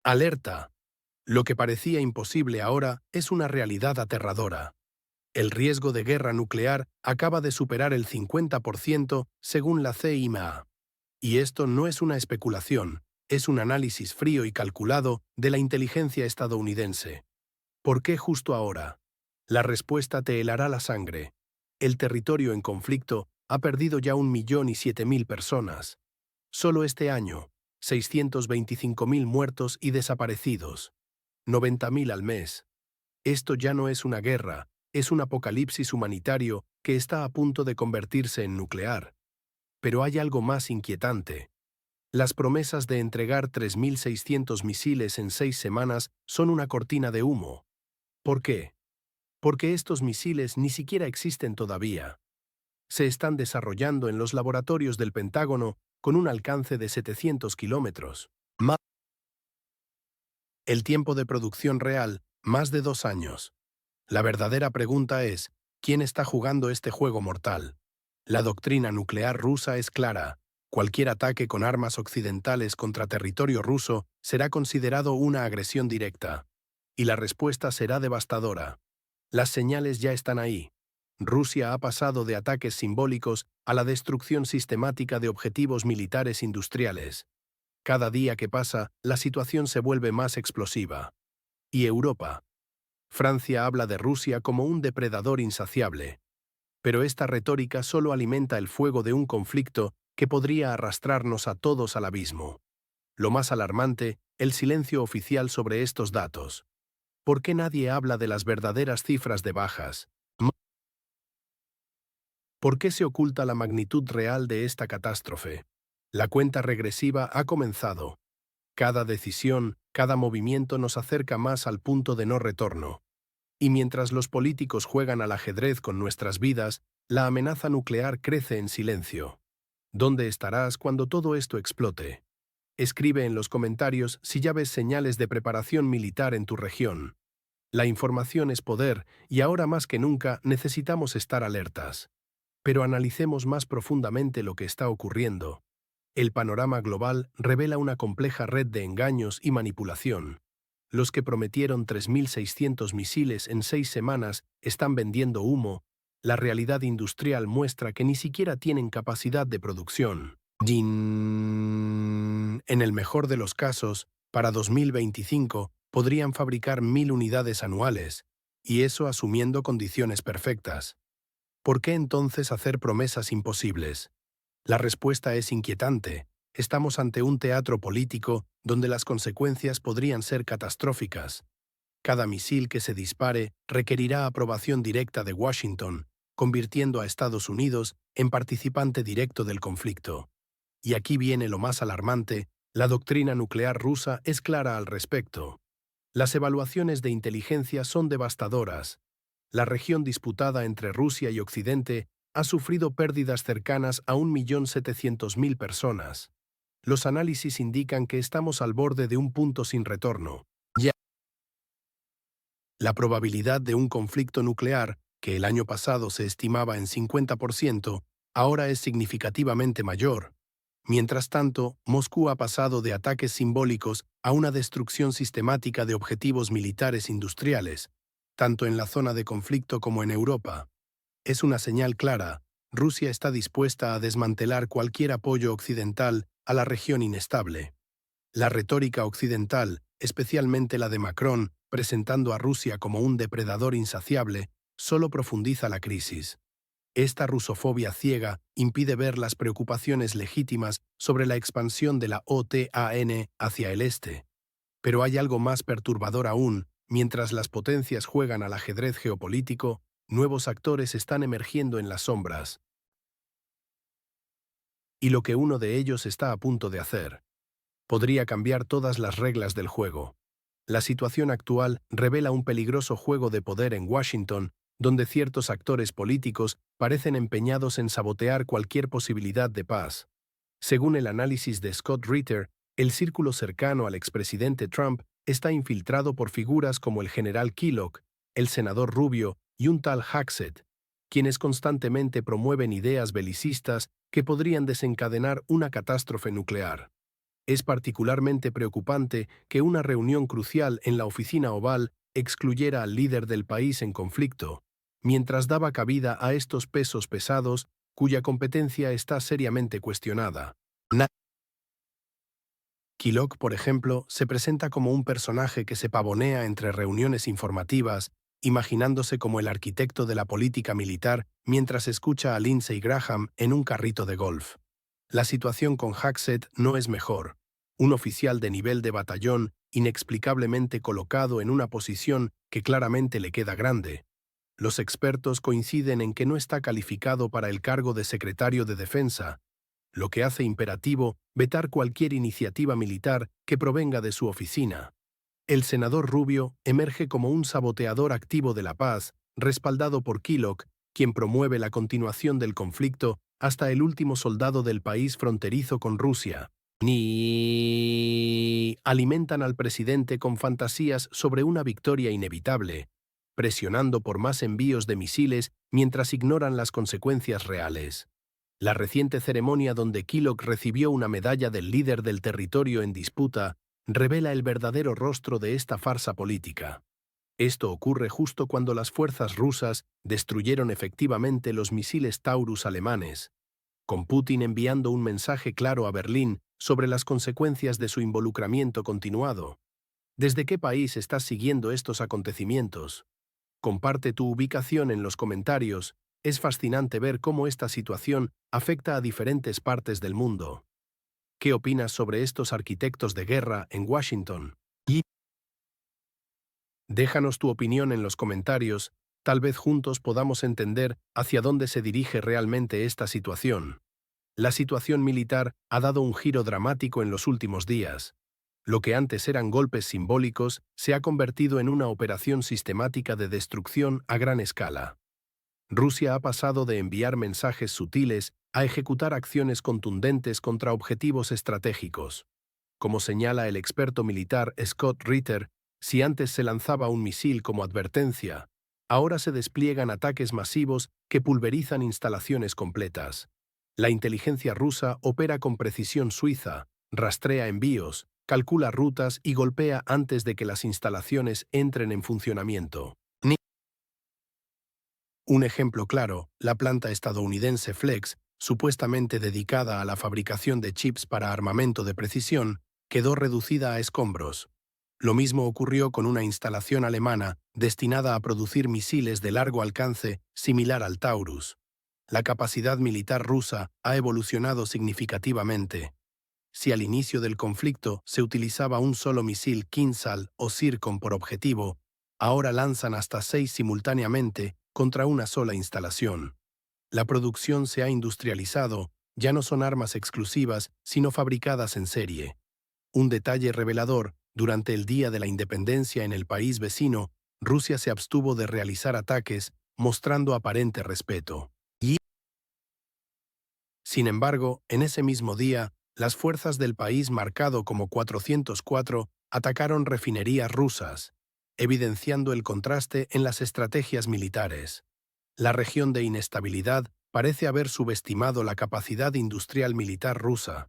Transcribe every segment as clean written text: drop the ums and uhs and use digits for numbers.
Alerta. Lo que parecía imposible ahora es una realidad aterradora. El riesgo de guerra nuclear acaba de superar el 50% según la CIMA. Y esto no es una especulación, es un análisis frío y calculado de la inteligencia estadounidense. ¿Por qué justo ahora? La respuesta te helará la sangre. El territorio en conflicto ha perdido ya 1.007.000 personas. Solo este año, 625.000 muertos y desaparecidos. 90.000 al mes. Esto ya no es una guerra, es un apocalipsis humanitario que está a punto de convertirse en nuclear. Pero hay algo más inquietante. Las promesas de entregar 3.600 misiles en 6 semanas son una cortina de humo. ¿Por qué? Porque estos misiles ni siquiera existen todavía. Se están desarrollando en los laboratorios del Pentágono con un alcance de 700 kilómetros. El tiempo de producción real, más de 2 años. La verdadera pregunta es, ¿quién está jugando este juego mortal? La doctrina nuclear rusa es clara. Cualquier ataque con armas occidentales contra territorio ruso será considerado una agresión directa. Y la respuesta será devastadora. Las señales ya están ahí. Rusia ha pasado de ataques simbólicos a la destrucción sistemática de objetivos militares industriales. Cada día que pasa, la situación se vuelve más explosiva. ¿Y Europa? Francia habla de Rusia como un depredador insaciable. Pero esta retórica solo alimenta el fuego de un conflicto que podría arrastrarnos a todos al abismo. Lo más alarmante, el silencio oficial sobre estos datos. ¿Por qué nadie habla de las verdaderas cifras de bajas? ¿Por qué se oculta la magnitud real de esta catástrofe? La cuenta regresiva ha comenzado. Cada decisión, cada movimiento nos acerca más al punto de no retorno. Y mientras los políticos juegan al ajedrez con nuestras vidas, la amenaza nuclear crece en silencio. ¿Dónde estarás cuando todo esto explote? Escribe en los comentarios si ya ves señales de preparación militar en tu región. La información es poder y ahora más que nunca necesitamos estar alertas. Pero analicemos más profundamente lo que está ocurriendo. El panorama global revela una compleja red de engaños y manipulación. Los que prometieron 3.600 misiles en 6 semanas están vendiendo humo. La realidad industrial muestra que ni siquiera tienen capacidad de producción. En el mejor de los casos, para 2025, podrían fabricar 1.000 unidades anuales, y eso asumiendo condiciones perfectas. ¿Por qué entonces hacer promesas imposibles? La respuesta es inquietante. Estamos ante un teatro político donde las consecuencias podrían ser catastróficas. Cada misil que se dispare requerirá aprobación directa de Washington, convirtiendo a Estados Unidos en participante directo del conflicto. Y aquí viene lo más alarmante, la doctrina nuclear rusa es clara al respecto. Las evaluaciones de inteligencia son devastadoras. La región disputada entre Rusia y Occidente ha sufrido pérdidas cercanas a 1.700.000 personas. Los análisis indican que estamos al borde de un punto sin retorno. Ya. La probabilidad de un conflicto nuclear, que el año pasado se estimaba en 50%, ahora es significativamente mayor. Mientras tanto, Moscú ha pasado de ataques simbólicos a una destrucción sistemática de objetivos militares industriales, tanto en la zona de conflicto como en Europa. Es una señal clara. Rusia está dispuesta a desmantelar cualquier apoyo occidental a la región inestable. La retórica occidental, especialmente la de Macron, presentando a Rusia como un depredador insaciable, solo profundiza la crisis. Esta rusofobia ciega impide ver las preocupaciones legítimas sobre la expansión de la OTAN hacia el este. Pero hay algo más perturbador aún. Mientras las potencias juegan al ajedrez geopolítico, nuevos actores están emergiendo en las sombras. Y lo que uno de ellos está a punto de hacer podría cambiar todas las reglas del juego. La situación actual revela un peligroso juego de poder en Washington, donde ciertos actores políticos parecen empeñados en sabotear cualquier posibilidad de paz. Según el análisis de Scott Ritter, el círculo cercano al expresidente Trump está infiltrado por figuras como el general Kellogg, el senador Rubio y un tal Hackett, quienes constantemente promueven ideas belicistas que podrían desencadenar una catástrofe nuclear. Es particularmente preocupante que una reunión crucial en la oficina oval excluyera al líder del país en conflicto, mientras daba cabida a estos pesos pesados cuya competencia está seriamente cuestionada. Kilok, por ejemplo, se presenta como un personaje que se pavonea entre reuniones informativas, imaginándose como el arquitecto de la política militar mientras escucha a Lindsey Graham en un carrito de golf. La situación con Hackett no es mejor. Un oficial de nivel de batallón inexplicablemente colocado en una posición que claramente le queda grande. Los expertos coinciden en que no está calificado para el cargo de secretario de Defensa, lo que hace imperativo vetar cualquier iniciativa militar que provenga de su oficina. El senador Rubio emerge como un saboteador activo de la paz, respaldado por Kilok, quien promueve la continuación del conflicto hasta el último soldado del país fronterizo con Rusia. Ni alimentan al presidente con fantasías sobre una victoria inevitable, presionando por más envíos de misiles mientras ignoran las consecuencias reales. La reciente ceremonia donde Kilok recibió una medalla del líder del territorio en disputa revela el verdadero rostro de esta farsa política. Esto ocurre justo cuando las fuerzas rusas destruyeron efectivamente los misiles Taurus alemanes, con Putin enviando un mensaje claro a Berlín sobre las consecuencias de su involucramiento continuado. ¿Desde qué país estás siguiendo estos acontecimientos? Comparte tu ubicación en los comentarios. Es fascinante ver cómo esta situación afecta a diferentes partes del mundo. ¿Qué opinas sobre estos arquitectos de guerra en Washington? Y déjanos tu opinión en los comentarios, tal vez juntos podamos entender hacia dónde se dirige realmente esta situación. La situación militar ha dado un giro dramático en los últimos días. Lo que antes eran golpes simbólicos se ha convertido en una operación sistemática de destrucción a gran escala. Rusia ha pasado de enviar mensajes sutiles a ejecutar acciones contundentes contra objetivos estratégicos. Como señala el experto militar Scott Ritter, si antes se lanzaba un misil como advertencia, ahora se despliegan ataques masivos que pulverizan instalaciones completas. La inteligencia rusa opera con precisión suiza, rastrea envíos, calcula rutas y golpea antes de que las instalaciones entren en funcionamiento. Un ejemplo claro, la planta estadounidense Flex, supuestamente dedicada a la fabricación de chips para armamento de precisión, quedó reducida a escombros. Lo mismo ocurrió con una instalación alemana destinada a producir misiles de largo alcance similar al Taurus. La capacidad militar rusa ha evolucionado significativamente. Si al inicio del conflicto se utilizaba un solo misil Kinzhal o Zircon por objetivo, ahora lanzan hasta 6 simultáneamente contra una sola instalación. La producción se ha industrializado, ya no son armas exclusivas, sino fabricadas en serie. Un detalle revelador, durante el Día de la Independencia en el país vecino, Rusia se abstuvo de realizar ataques, mostrando aparente respeto. Sin embargo, en ese mismo día, las fuerzas del país marcado como 404 atacaron refinerías rusas, evidenciando el contraste en las estrategias militares. La región de inestabilidad parece haber subestimado la capacidad industrial militar rusa.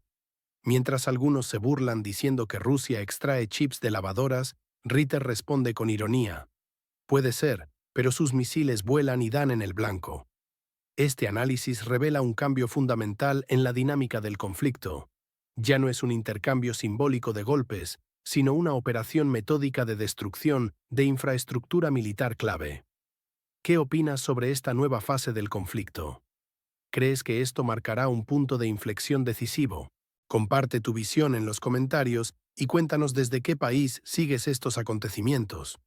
Mientras algunos se burlan diciendo que Rusia extrae chips de lavadoras, Ritter responde con ironía. Puede ser, pero sus misiles vuelan y dan en el blanco. Este análisis revela un cambio fundamental en la dinámica del conflicto. Ya no es un intercambio simbólico de golpes, sino una operación metódica de destrucción de infraestructura militar clave. ¿Qué opinas sobre esta nueva fase del conflicto? ¿Crees que esto marcará un punto de inflexión decisivo? Comparte tu visión en los comentarios y cuéntanos desde qué país sigues estos acontecimientos.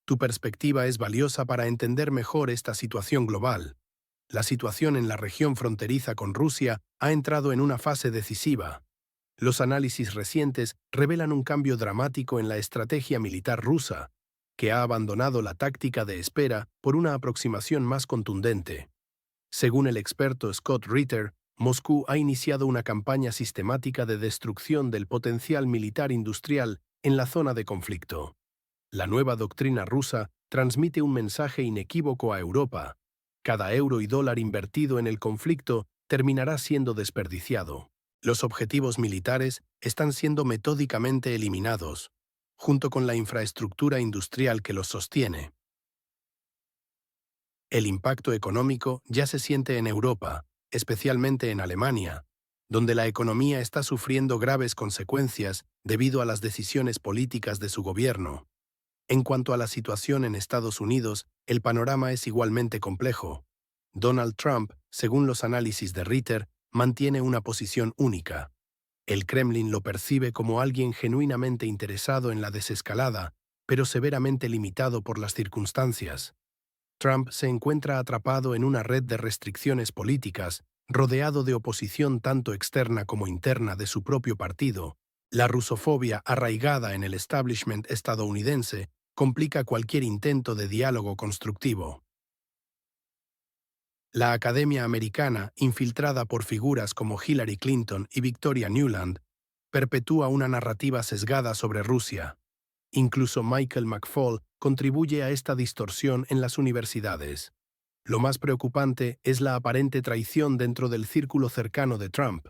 Tu perspectiva es valiosa para entender mejor esta situación global. La situación en la región fronteriza con Rusia ha entrado en una fase decisiva. Los análisis recientes revelan un cambio dramático en la estrategia militar rusa, que ha abandonado la táctica de espera por una aproximación más contundente. Según el experto Scott Ritter, Moscú ha iniciado una campaña sistemática de destrucción del potencial militar industrial en la zona de conflicto. La nueva doctrina rusa transmite un mensaje inequívoco a Europa. Cada euro y dólar invertido en el conflicto terminará siendo desperdiciado. Los objetivos militares están siendo metódicamente eliminados, junto con la infraestructura industrial que los sostiene. El impacto económico ya se siente en Europa, especialmente en Alemania, donde la economía está sufriendo graves consecuencias debido a las decisiones políticas de su gobierno. En cuanto a la situación en Estados Unidos, el panorama es igualmente complejo. Donald Trump, según los análisis de Ritter, mantiene una posición única. El Kremlin lo percibe como alguien genuinamente interesado en la desescalada, pero severamente limitado por las circunstancias. Trump se encuentra atrapado en una red de restricciones políticas, rodeado de oposición tanto externa como interna de su propio partido. La rusofobia arraigada en el establishment estadounidense complica cualquier intento de diálogo constructivo. La Academia Americana, infiltrada por figuras como Hillary Clinton y Victoria Nuland, perpetúa una narrativa sesgada sobre Rusia. Incluso Michael McFaul contribuye a esta distorsión en las universidades. Lo más preocupante es la aparente traición dentro del círculo cercano de Trump.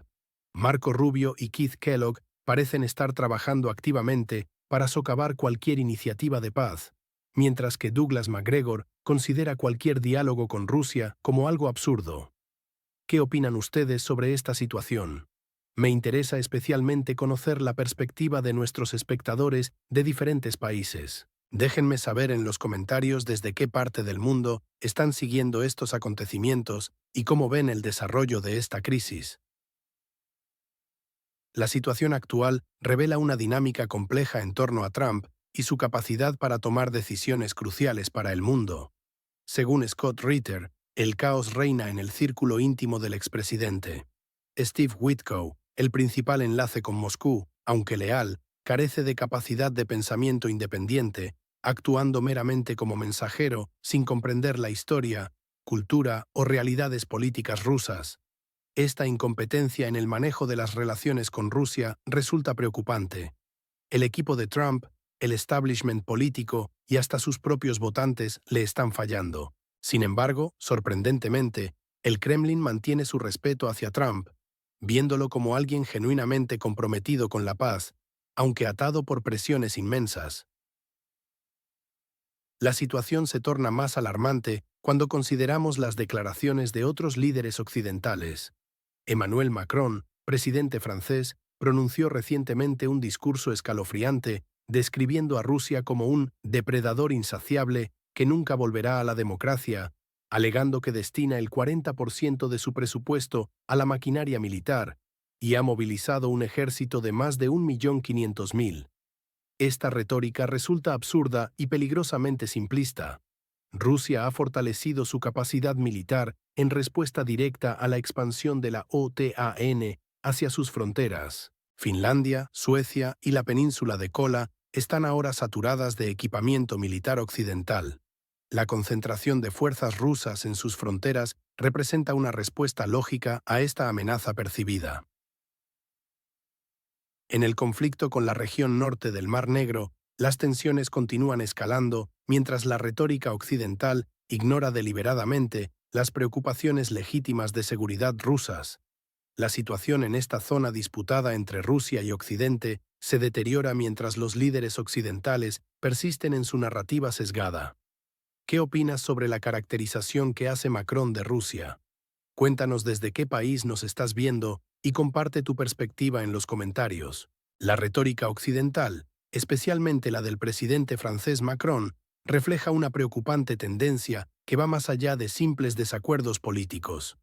Marco Rubio y Keith Kellogg parecen estar trabajando activamente para socavar cualquier iniciativa de paz, mientras que Douglas MacGregor considera cualquier diálogo con Rusia como algo absurdo. ¿Qué opinan ustedes sobre esta situación? Me interesa especialmente conocer la perspectiva de nuestros espectadores de diferentes países. Déjenme saber en los comentarios desde qué parte del mundo están siguiendo estos acontecimientos y cómo ven el desarrollo de esta crisis. La situación actual revela una dinámica compleja en torno a Trump y su capacidad para tomar decisiones cruciales para el mundo. Según Scott Ritter, el caos reina en el círculo íntimo del expresidente. Steve Witkow, el principal enlace con Moscú, aunque leal, carece de capacidad de pensamiento independiente, actuando meramente como mensajero sin comprender la historia, cultura o realidades políticas rusas. Esta incompetencia en el manejo de las relaciones con Rusia resulta preocupante. El equipo de Trump, el establishment político y hasta sus propios votantes le están fallando. Sin embargo, sorprendentemente, el Kremlin mantiene su respeto hacia Trump, viéndolo como alguien genuinamente comprometido con la paz, aunque atado por presiones inmensas. La situación se torna más alarmante cuando consideramos las declaraciones de otros líderes occidentales. Emmanuel Macron, presidente francés, pronunció recientemente un discurso escalofriante describiendo a Rusia como un depredador insaciable que nunca volverá a la democracia, alegando que destina el 40% de su presupuesto a la maquinaria militar y ha movilizado un ejército de más de 1.500.000. Esta retórica resulta absurda y peligrosamente simplista. Rusia ha fortalecido su capacidad militar en respuesta directa a la expansión de la OTAN hacia sus fronteras. Finlandia, Suecia y la península de Kola están ahora saturadas de equipamiento militar occidental. La concentración de fuerzas rusas en sus fronteras representa una respuesta lógica a esta amenaza percibida. En el conflicto con la región norte del Mar Negro, las tensiones continúan escalando mientras la retórica occidental ignora deliberadamente las preocupaciones legítimas de seguridad rusas. La situación en esta zona disputada entre Rusia y Occidente se deteriora mientras los líderes occidentales persisten en su narrativa sesgada. ¿Qué opinas sobre la caracterización que hace Macron de Rusia? Cuéntanos desde qué país nos estás viendo y comparte tu perspectiva en los comentarios. La retórica occidental, especialmente la del presidente francés Macron, refleja una preocupante tendencia que va más allá de simples desacuerdos políticos.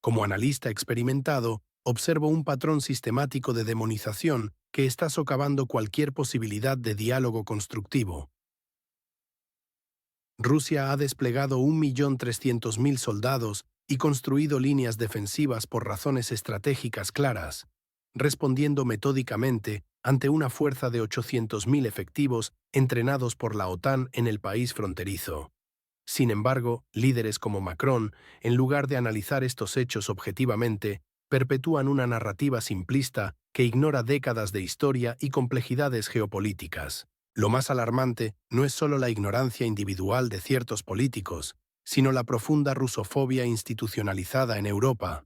Como analista experimentado, observo un patrón sistemático de demonización que está socavando cualquier posibilidad de diálogo constructivo. Rusia ha desplegado 1.300.000 soldados y construido líneas defensivas por razones estratégicas claras, respondiendo metódicamente ante una fuerza de 800.000 efectivos entrenados por la OTAN en el país fronterizo. Sin embargo, líderes como Macron, en lugar de analizar estos hechos objetivamente, perpetúan una narrativa simplista que ignora décadas de historia y complejidades geopolíticas. Lo más alarmante no es solo la ignorancia individual de ciertos políticos, sino la profunda rusofobia institucionalizada en Europa.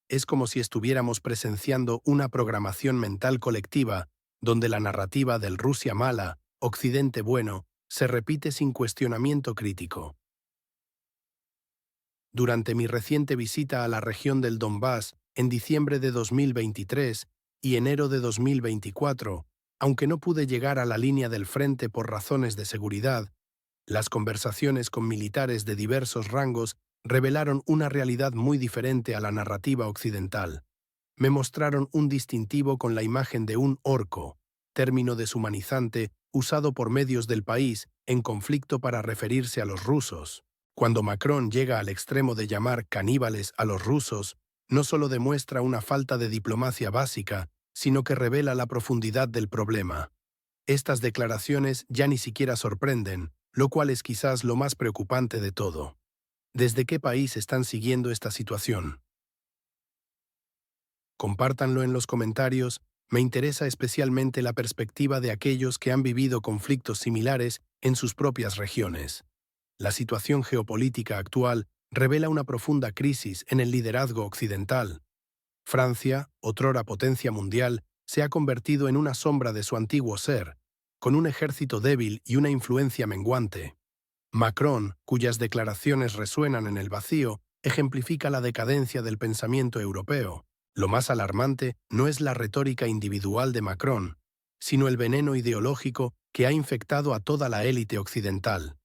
Es como si estuviéramos presenciando una programación mental colectiva donde la narrativa del Rusia mala, Occidente bueno, se repite sin cuestionamiento crítico. Durante mi reciente visita a la región del Donbass en diciembre de 2023 y enero de 2024, aunque no pude llegar a la línea del frente por razones de seguridad, las conversaciones con militares de diversos rangos revelaron una realidad muy diferente a la narrativa occidental. Me mostraron un distintivo con la imagen de un orco, término deshumanizante usado por medios del país en conflicto para referirse a los rusos. Cuando Macron llega al extremo de llamar caníbales a los rusos, no solo demuestra una falta de diplomacia básica, sino que revela la profundidad del problema. Estas declaraciones ya ni siquiera sorprenden, lo cual es quizás lo más preocupante de todo. ¿Desde qué país están siguiendo esta situación? Compártanlo en los comentarios. Me interesa especialmente la perspectiva de aquellos que han vivido conflictos similares en sus propias regiones. La situación geopolítica actual revela una profunda crisis en el liderazgo occidental. Francia, otrora potencia mundial, se ha convertido en una sombra de su antiguo ser, con un ejército débil y una influencia menguante. Macron, cuyas declaraciones resuenan en el vacío, ejemplifica la decadencia del pensamiento europeo. Lo más alarmante no es la retórica individual de Macron, sino el veneno ideológico que ha infectado a toda la élite occidental.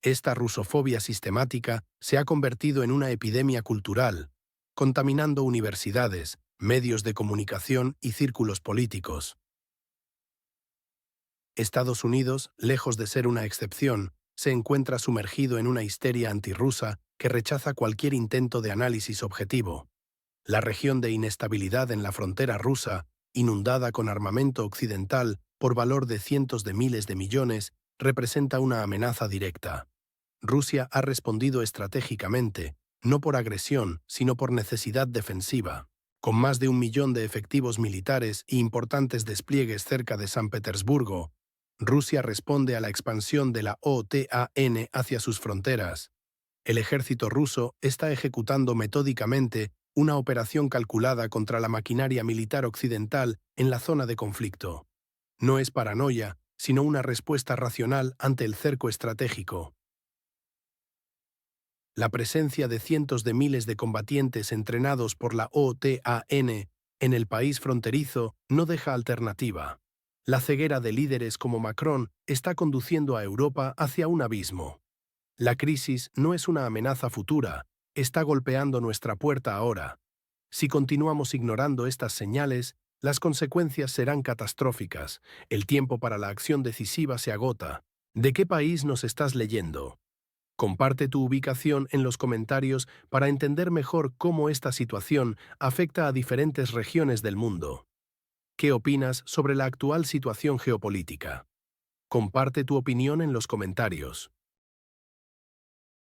Esta rusofobia sistemática se ha convertido en una epidemia cultural, contaminando universidades, medios de comunicación y círculos políticos. Estados Unidos, lejos de ser una excepción, se encuentra sumergido en una histeria antirrusa que rechaza cualquier intento de análisis objetivo. La región de inestabilidad en la frontera rusa, inundada con armamento occidental por valor de cientos de miles de millones, representa una amenaza directa. Rusia ha respondido estratégicamente, no por agresión, sino por necesidad defensiva. Con más de 1 millón de efectivos militares y importantes despliegues cerca de San Petersburgo, Rusia responde a la expansión de la OTAN hacia sus fronteras. El ejército ruso está ejecutando metódicamente una operación calculada contra la maquinaria militar occidental en la zona de conflicto. No es paranoia, sino una respuesta racional ante el cerco estratégico. La presencia de cientos de miles de combatientes entrenados por la OTAN en el país fronterizo no deja alternativa. La ceguera de líderes como Macron está conduciendo a Europa hacia un abismo. La crisis no es una amenaza futura, está golpeando nuestra puerta ahora. Si continuamos ignorando estas señales, las consecuencias serán catastróficas. El tiempo para la acción decisiva se agota. ¿De qué país nos estás leyendo? Comparte tu ubicación en los comentarios para entender mejor cómo esta situación afecta a diferentes regiones del mundo. ¿Qué opinas sobre la actual situación geopolítica? Comparte tu opinión en los comentarios.